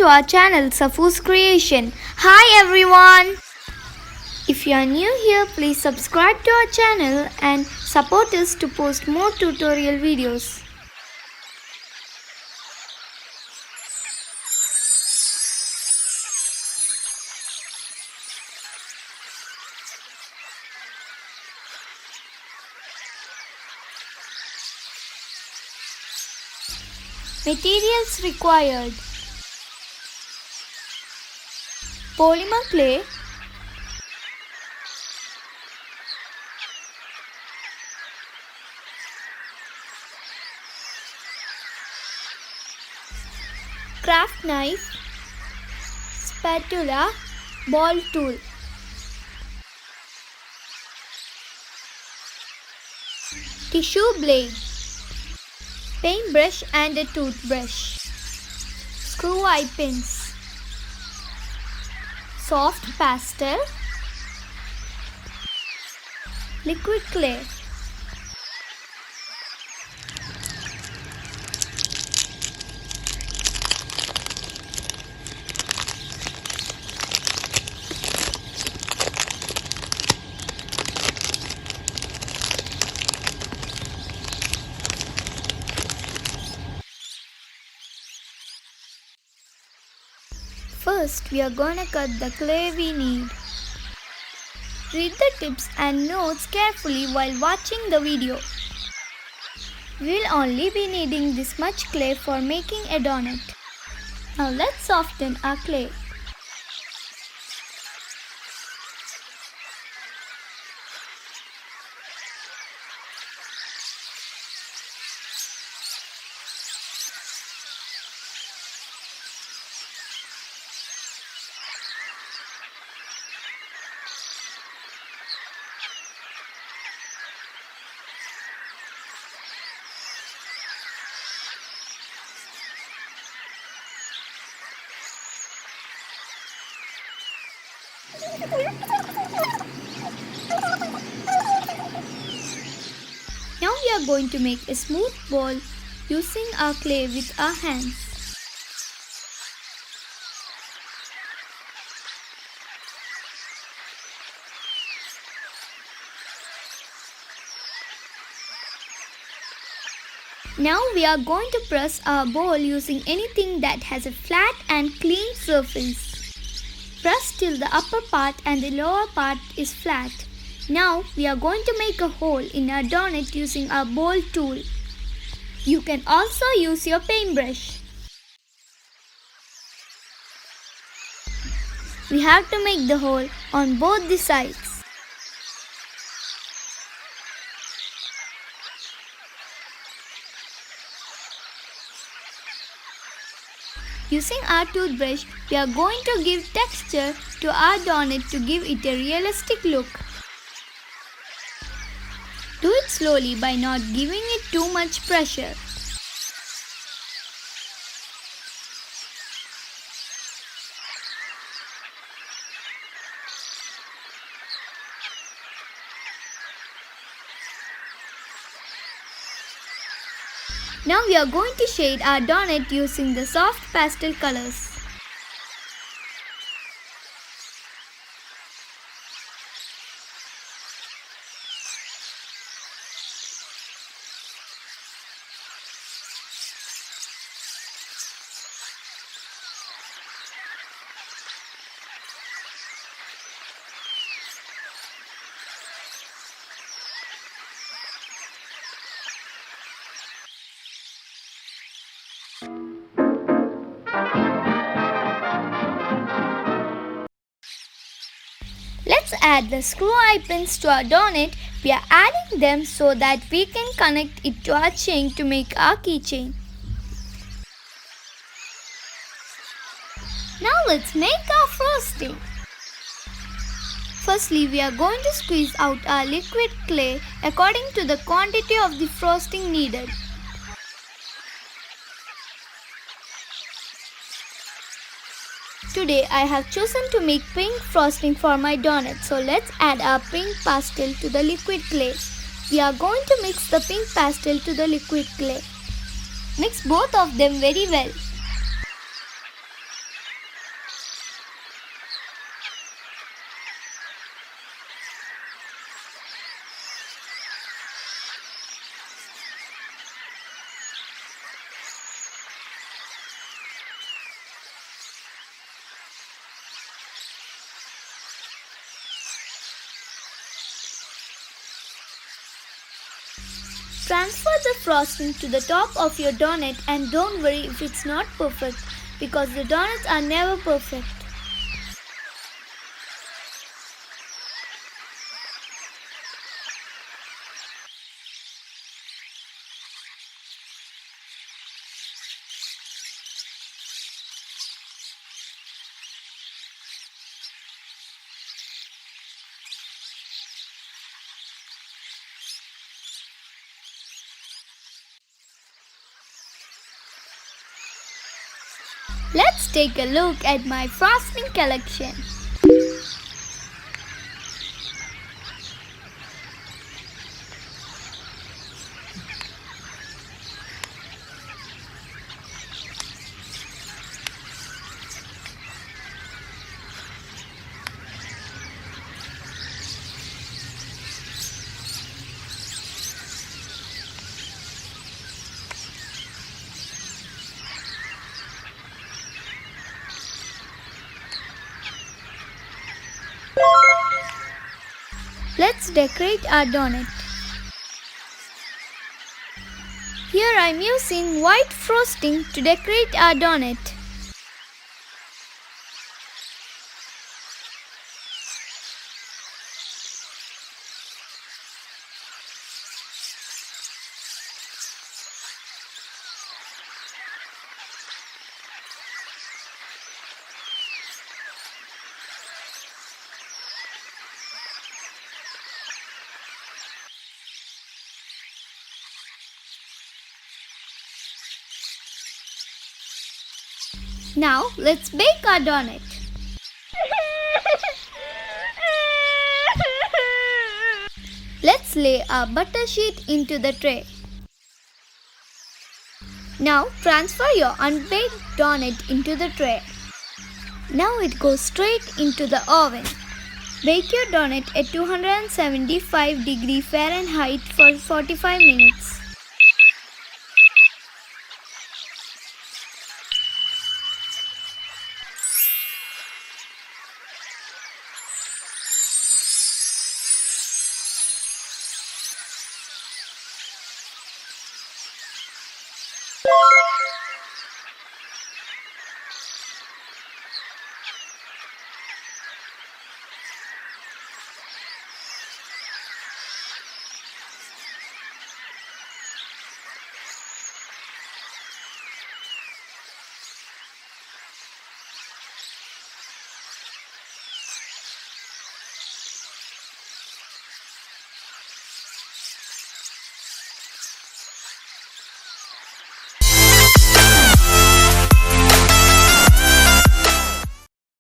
to our channel Safus Creation. Hi everyone! If you are new here, please subscribe to our channel and support us to post more tutorial videos. Materials required: polymer clay, craft knife, spatula, ball tool, tissue blade, paintbrush and a toothbrush, screw eye pins, soft pastel, liquid clay. First, we are going to cut the clay we need. Read the tips and notes carefully while watching the video. We'll only be needing this much clay for making a donut. Now let's soften our clay. Now we are going to make a smooth ball using our clay with our hands. Now we are going to press our ball using anything that has a flat and clean surface. Press till the upper part and the lower part is flat. Now we are going to make a hole in our donut using our ball tool. You can also use your paintbrush. We have to make the hole on both the sides. Using our toothbrush, we are going to give texture to our donut to give it a realistic look. Do it slowly by not giving it too much pressure. Now we are going to shade our donut using the soft pastel colors. Let's add the screw eye pins to our donut. We are adding them so that we can connect it to our chain to make our keychain. Now let's make our frosting. Firstly, we are going to squeeze out our liquid clay according to the quantity of the frosting needed. Today I have chosen to make pink frosting for my donut, so let's add our pink pastel to the liquid clay. We are going to mix the pink pastel to the liquid clay. Mix both of them very well. Transfer the frosting to the top of your donut and don't worry if it's not perfect because the donuts are never perfect. Let's take a look at my frosting collection. Let's decorate our donut. Here I am using white frosting to decorate our donut. Now let's bake our donut. Let's lay our butter sheet into the tray. Now transfer your unbaked donut into the tray. Now it goes straight into the oven. Bake your donut at 275 degrees Fahrenheit for 45 minutes.